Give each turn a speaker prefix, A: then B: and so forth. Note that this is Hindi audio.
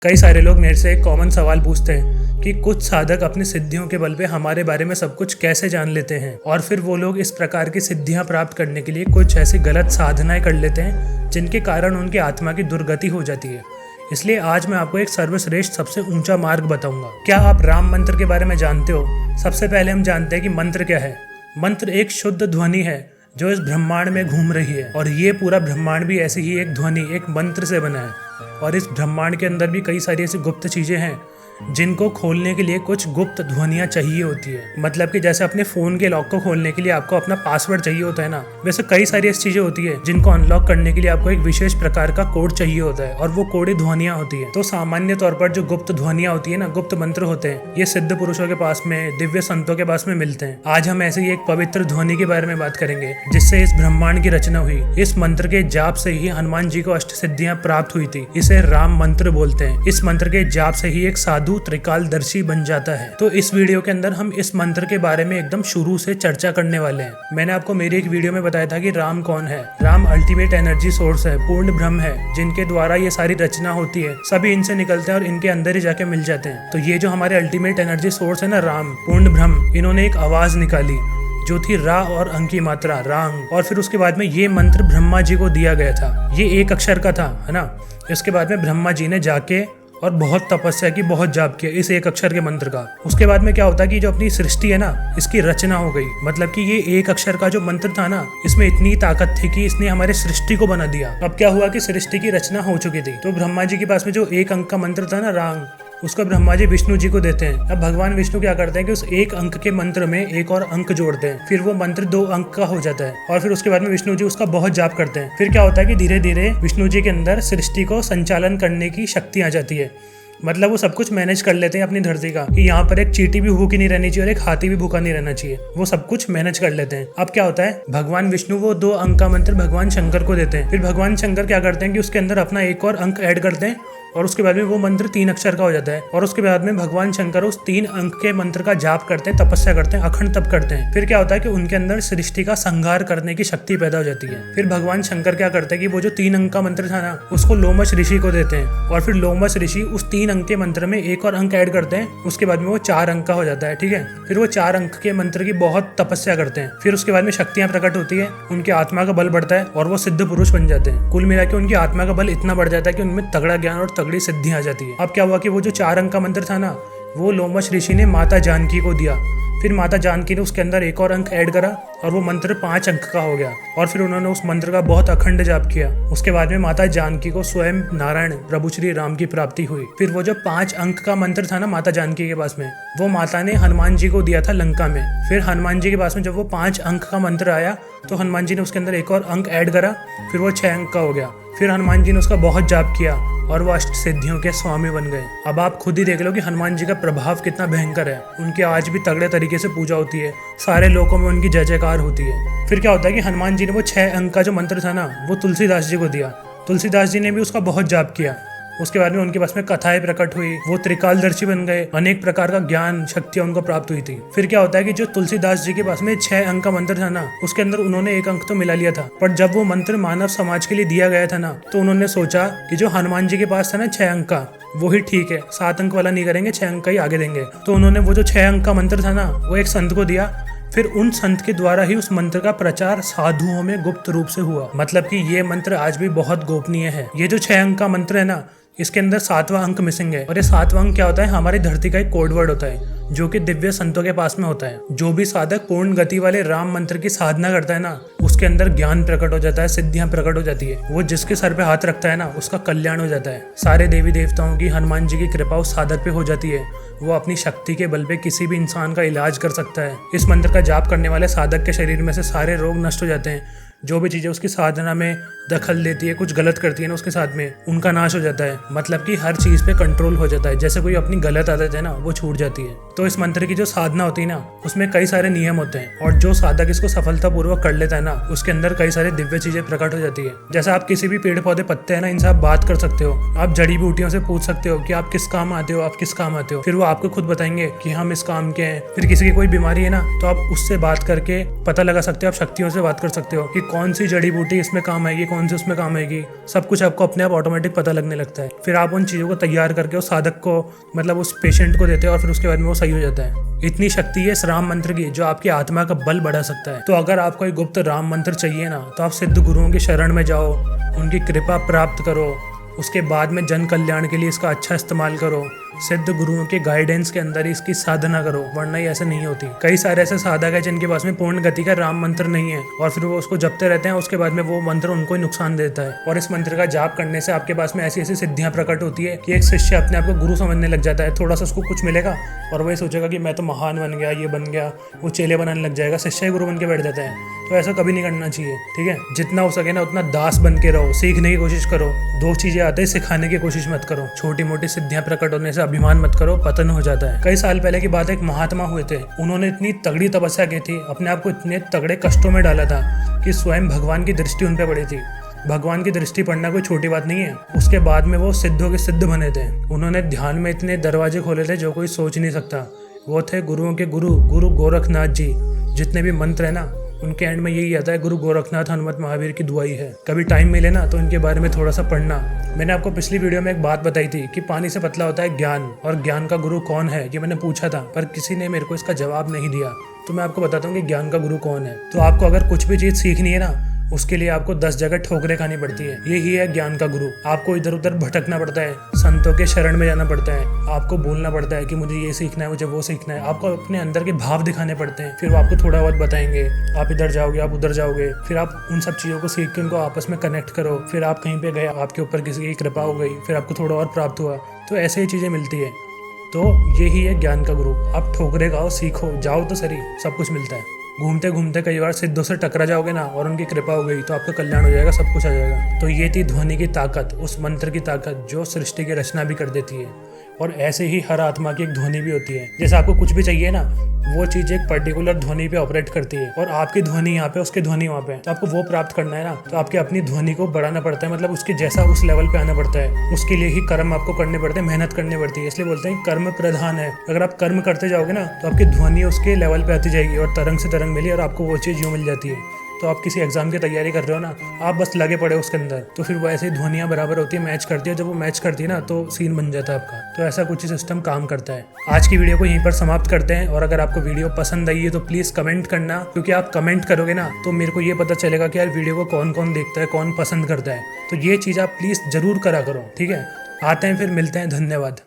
A: कई सारे लोग मेरे से एक कॉमन सवाल पूछते हैं कि कुछ साधक अपनी सिद्धियों के बल पे हमारे बारे में सब कुछ कैसे जान लेते हैं, और फिर वो लोग इस प्रकार की सिद्धियां प्राप्त करने के लिए कुछ ऐसी गलत साधनाएं कर लेते हैं जिनके कारण उनकी आत्मा की दुर्गति हो जाती है। इसलिए आज मैं आपको एक सर्वश्रेष्ठ सबसे ऊंचा मार्ग बताऊंगा। क्या आप राम मंत्र के बारे में जानते हो? सबसे पहले हम जानते हैं कि मंत्र क्या है। मंत्र एक शुद्ध ध्वनि है जो इस ब्रह्मांड में घूम रही है, और ये पूरा ब्रह्मांड भी ऐसी ही एक ध्वनि, एक मंत्र से बना है। और इस ब्रह्मांड के अंदर भी कई सारी ऐसी गुप्त चीजें हैं जिनको खोलने के लिए कुछ गुप्त ध्वनियां चाहिए होती है। मतलब कि जैसे अपने फोन के लॉक को खोलने के लिए आपको अपना पासवर्ड चाहिए होता है ना, वैसे कई सारी ऐसी चीजें होती है जिनको अनलॉक करने के लिए आपको एक विशेष प्रकार का कोड चाहिए होता है, और वो कोड ही ध्वनियां होती है। तो सामान्य तौर पर जो गुप्त ध्वनियां होती है ना, गुप्त मंत्र होते हैं, ये सिद्ध पुरुषों के पास में, दिव्य संतों के पास में मिलते हैं। आज हम ऐसे ही एक पवित्र ध्वनि के बारे में बात करेंगे जिससे इस ब्रह्मांड की रचना हुई। इस मंत्र के जाप से ही हनुमान जी को अष्ट सिद्धियां प्राप्त हुई थी। इसे राम मंत्र बोलते हैं। इस मंत्र के जाप से ही एक साधु त्रिकालदर्शी बन जाता है। तो इस वीडियो के अंदर हम इस मंत्र के बारे में एकदम शुरू से चर्चा करने वाले हैं। मैंने आपको मेरी एक वीडियो में बताया था कि राम कौन है। राम अल्टीमेट एनर्जी सोर्स है, पूर्ण ब्रह्म है, जिनके द्वारा ये सारी रचना होती है। सभी इनसे निकलते हैं और इनके अंदर ही जाके मिल जाते हैं। तो ये जो हमारे अल्टीमेट एनर्जी सोर्स है ना, राम पूर्ण ब्रह्म, इन्होंने एक आवाज निकाली जो थी रा और अंक की मात्रा रांग, और फिर उसके बाद में ये मंत्र ब्रह्मा जी को दिया गया था। ये एक अक्षर का था, है ना। इसके बाद में ब्रह्मा जी ने जाके और बहुत तपस्या की, बहुत जाप किया इस एक अक्षर के मंत्र का। उसके बाद में क्या होता है कि जो अपनी सृष्टि है ना, इसकी रचना हो गई। मतलब कि ये एक अक्षर का जो मंत्र था ना, इसमें इतनी ताकत थी कि इसने हमारे सृष्टि को बना दिया। अब क्या हुआ कि सृष्टि की रचना हो चुकी थी, तो ब्रह्मा जी के पास में जो एक अंक का मंत्र था ना, रांग, उसको ब्रह्मा जी विष्णु जी को देते हैं। अब भगवान विष्णु क्या करते हैं कि उस एक अंक के मंत्र में एक और अंक जोड़ते हैं, फिर वो मंत्र 2 अंक का हो जाता है। और फिर उसके बाद में विष्णु जी उसका बहुत जाप करते हैं। फिर क्या होता है कि धीरे धीरे विष्णु जी के अंदर सृष्टि को संचालन करने की शक्ति आ जाती है। मतलब वो सब कुछ मैनेज कर लेते हैं अपनी धरती का, कि यहाँ पर एक चींटी भी भूखी नहीं रहनी चाहिए और एक हाथी भी भूखा नहीं रहना चाहिए। वो सब कुछ मैनेज कर लेते हैं। अब क्या होता है, भगवान विष्णु वो 2 अंक का मंत्र भगवान शंकर को देते हैं। फिर भगवान शंकर क्या करते हैं कि उसके अंदर अपना एक और अंक ऐड करते हैं, और उसके बाद में वो मंत्र 3 अक्षर का हो जाता है। और उसके बाद में भगवान शंकर उस 3 अंक के मंत्र का जाप करते हैं, तपस्या करते हैं, अखंड तप करते हैं। फिर क्या होता है कि उनके अंदर सृष्टि का संहार करने की शक्ति पैदा हो जाती है। फिर भगवान शंकर क्या करते हैं कि वो जो 3 अंक का मंत्र था ना, उसको लोमश ऋषि को देते हैं, और फिर लोमश ऋषि उस 3 अंक के मंत्र में एक और अंक ऐड करते हैं। उसके बाद में वो 4 अंक का हो जाता है। ठीक है। फिर वो 4 अंक के मंत्र की बहुत तपस्या करते हैं। फिर उसके बाद में शक्तियां प्रकट होती है, उनकी आत्मा का बल बढ़ता है और वो सिद्ध पुरुष बन जाते हैं। कुल मिला के उनकी आत्मा का बल इतना बढ़ जाता है कि उनमें तगड़ा ज्ञान और तगड़ी सिद्धियां आ जाती है। अब क्या हुआ कि वो जो 4 अंक का मंत्र था ना, वो लोमश ऋषि ने माता जानकी को दिया। फिर माता जानकी ने उसके अंदर एक और अंक ऐड करा, और वो मंत्र 5 अंक का हो गया। और फिर उन्होंने उस मंत्र का बहुत अखंड जाप किया। उसके बाद में माता जानकी को स्वयं नारायण प्रभु श्री राम की प्राप्ति हुई। फिर वो जो 5 अंक का मंत्र था ना माता जानकी के पास में, वो माता ने हनुमान जी को दिया था लंका में। फिर हनुमान जी के पास में जब वो 5 अंक का मंत्र आया, तो हनुमान जी ने उसके अंदर एक और अंक ऐड करा, फिर वो 6 अंक का हो गया। फिर हनुमान जी ने उसका बहुत जाप किया और वो अष्ट सिद्धियों के स्वामी बन गए। अब आप खुद ही देख लो कि हनुमान जी का प्रभाव कितना भयंकर है। उनकी आज भी तगड़े तरीके से पूजा होती है, सारे लोगों में उनकी जय जयकार होती है। फिर क्या होता है कि हनुमान जी ने वो 6 अंक का जो मंत्र था ना, वो तुलसीदास जी को दिया। तुलसीदास जी ने भी उसका बहुत जाप किया। उसके बाद में उनके पास में कथाएं प्रकट हुई, वो त्रिकालदर्शी बन गए, अनेक प्रकार का ज्ञान शक्तियां उनको प्राप्त हुई थी। फिर क्या होता है कि जो तुलसीदास जी के पास में 6 अंक का मंत्र था ना, उसके अंदर उन्होंने 1 अंक तो मिला लिया था, पर जब वो मंत्र मानव समाज के लिए दिया गया था ना, तो उन्होंने सोचा कि जो हनुमान जी के पास था ना 6 अंक का, वो ही ठीक है, 7 अंक वाला नहीं करेंगे, 6 अंक का ही आगे देंगे। तो उन्होंने वो जो 6 अंक का मंत्र था ना, वो एक संत को दिया। फिर उन संत के द्वारा ही उस मंत्र का प्रचार साधुओं में गुप्त रूप से हुआ। मतलब कि ये मंत्र आज भी बहुत गोपनीय है। ये जो 6 अंक का मंत्र है ना, इसके अंदर 7वां अंक मिसिंग है, और ये 7वां अंक क्या होता है, हमारी धरती का एक कोड वर्ड होता है जो कि दिव्य संतों के पास में होता है। जो भी साधक पूर्ण गति वाले राम मंत्र की साधना करता है ना, उसके अंदर ज्ञान प्रकट हो जाता है, सिद्धियां प्रकट हो जाती है। वो जिसके सर पे हाथ रखता है ना, उसका कल्याण हो जाता है। सारे देवी देवताओं की, हनुमान जी की कृपा उस साधक पे हो जाती है। वो अपनी शक्ति के बल पे किसी भी इंसान का इलाज कर सकता है। इस मंत्र का जाप करने वाले साधक के शरीर में से सारे रोग नष्ट हो जाते हैं। जो भी चीजें उसकी साधना में दखल देती है, कुछ गलत करती है ना उसके साथ में, उनका नाश हो जाता है। मतलब कि हर चीज पे कंट्रोल हो जाता है। जैसे कोई अपनी गलत आदत है ना, वो छूट जाती है। तो इस मंत्र की जो साधना होती है ना, उसमें कई सारे नियम होते हैं, और जो साधक इसको सफलतापूर्वक कर लेता है ना, उसके अंदर कई सारे दिव्य चीजें प्रकट हो जाती है। जैसे आप किसी भी पेड़ पौधे पत्ते हैं ना, इनसे आप बात कर सकते हो। आप जड़ी बूटियों से पूछ सकते हो कि आप किस काम आते हो, आप किस काम आते हो। फिर वो आपको खुद बताएंगे कि हम इस काम के हैं। फिर किसी की कोई बीमारी है ना, तो आप उससे बात करके पता लगा सकते हो, आप शक्तियों से बात कर सकते हो कि कौन सी जड़ी बूटी इसमें काम आएगी, कौन सी उसमें काम आएगी, सब कुछ आपको अपने आप ऑटोमेटिक पता लगने लगता है। फिर आप उन चीज़ों को तैयार करके उस साधक को, मतलब उस पेशेंट को देते हैं और फिर उसके बाद में वो सही हो जाता है। इतनी शक्ति है इस राम मंत्र की जो आपकी आत्मा का बल बढ़ा सकता है। तो अगर आपको एक गुप्त राम मंत्र चाहिए ना, तो आप सिद्ध गुरुओं की शरण में जाओ, उनकी कृपा प्राप्त करो, उसके बाद में जन कल्याण के लिए इसका अच्छा इस्तेमाल करो, सिद्ध गुरुओं के गाइडेंस के अंदर ही इसकी साधना करो, वरना ये ऐसे नहीं होती। कई सारे ऐसे साधक है जिनके पास में पूर्ण गति का राम मंत्र नहीं है और फिर वो उसको जपते रहते हैं, उसके बाद में वो मंत्र उनको ही नुकसान देता है। और इस मंत्र का जाप करने से आपके पास में ऐसी ऐसी सिद्धियां प्रकट होती है कि एक शिष्य अपने आप को गुरु समझने लग जाता है। थोड़ा सा उसको कुछ मिलेगा और वही सोचेगा कि मैं तो महान बन गया, ये बन गया, वो चेले बनाने लग जाएगा, शिष्य ही गुरु बन के बैठ जाता है। तो ऐसा कभी नहीं करना चाहिए, ठीक है। जितना हो सके ना उतना दास बन के रहो, सीखने की कोशिश करो। दो चीजें आते हैं, सिखाने की कोशिश मत करो। छोटी मोटी सिद्धियां प्रकट होने से अभिमान मत करो, पतन हो जाता है। कई साल पहले की बात है, एक महात्मा हुए थे, उन्होंने इतनी तगड़ी तपस्या की थी, अपने आप को इतने तगड़े कष्टों में डाला था कि स्वयं भगवान की दृष्टि उन पर पड़ी थी। भगवान की दृष्टि पड़ना कोई छोटी बात नहीं है। उसके बाद में वो सिद्धों के सिद्ध बने थे। उन्होंने ध्यान में इतने दरवाजे खोले थे जो कोई सोच नहीं सकता। वो थे गुरुओं के गुरु, गुरु गोरखनाथ जी। जितने भी मंत्र है ना, उनके एंड में यही आता है, गुरु गोरखनाथ हनुमत महावीर की दुआई है। कभी टाइम मिले ना तो इनके बारे में थोड़ा सा पढ़ना। मैंने आपको पिछली वीडियो में एक बात बताई थी कि पानी से पतला होता है ज्ञान, और ज्ञान का गुरु कौन है ये मैंने पूछा था, पर किसी ने मेरे को इसका जवाब नहीं दिया। तो मैं आपको बताता हूँ कि ज्ञान का गुरु कौन है। तो आपको अगर कुछ भी चीज़ सीखनी है ना, उसके लिए आपको 10 जगह ठोकरें खानी पड़ती है। यही है ज्ञान का गुरु। आपको इधर उधर भटकना पड़ता है, संतों के शरण में जाना पड़ता है, आपको बोलना पड़ता है कि मुझे ये सीखना है, मुझे वो सीखना है। आपको अपने अंदर के भाव दिखाने पड़ते हैं, फिर वो आपको थोड़ा बहुत बताएंगे। आप इधर जाओगे, आप उधर जाओगे, फिर आप उन सब चीज़ों को सीख के उनको आपस में कनेक्ट करो। फिर आप कहीं पे गए, आपके ऊपर किसी की कृपा हो गई, फिर आपको थोड़ा और प्राप्त हुआ। तो ऐसे ही चीज़ें मिलती है। तो यही है ज्ञान का गुरु। आप ठोकरे खाओ, सीखो, जाओ तो सही, सब कुछ मिलता है। घूमते घूमते कई बार सिद्धों से टकरा जाओगे ना और उनकी कृपा हो गई तो आपका कल्याण हो जाएगा, सब कुछ आ जाएगा। तो ये थी ध्वनि की ताकत, उस मंत्र की ताकत जो सृष्टि की रचना भी कर देती है। और ऐसे ही हर आत्मा की एक ध्वनि भी होती है। जैसे आपको कुछ भी चाहिए ना, वो चीज़ एक पर्टिकुलर ध्वनि पे ऑपरेट करती है, और आपकी ध्वनि यहाँ पे, उसकी ध्वनि वहाँ पे। तो आपको वो प्राप्त करना है ना, तो आपकी अपनी ध्वनि को बढ़ाना पड़ता है, मतलब उसके जैसा उस लेवल पे आना पड़ता है। उसके लिए ही कर्म आपको करने पड़ते हैं, मेहनत करनी पड़ती है। इसलिए बोलते हैं कर्म प्रधान है। अगर आप कर्म करते जाओगे ना तो आपकी ध्वनि उसके लेवल पे आती जाएगी और तरंग से तरंग मिली और आपको वो चीज़ यूँ मिल जाती है। तो आप किसी एग्जाम की तैयारी कर रहे हो ना, आप बस लगे पड़े उसके अंदर, तो फिर वो ऐसे ही ध्वनियाँ बराबर होती है, मैच करती है। जब वो मैच करती है ना तो सीन बन जाता है आपका। तो ऐसा कुछ ही सिस्टम काम करता है। आज की वीडियो को यहीं पर समाप्त करते हैं। और अगर आपको वीडियो पसंद आई है तो प्लीज़ कमेंट करना, क्योंकि आप कमेंट करोगे ना तो मेरे को ये पता चलेगा कि यार वीडियो को कौन कौन देखता है, कौन पसंद करता है। तो ये चीज़ आप प्लीज़ ज़रूर करा करो, ठीक है। आते हैं, फिर मिलते हैं। धन्यवाद।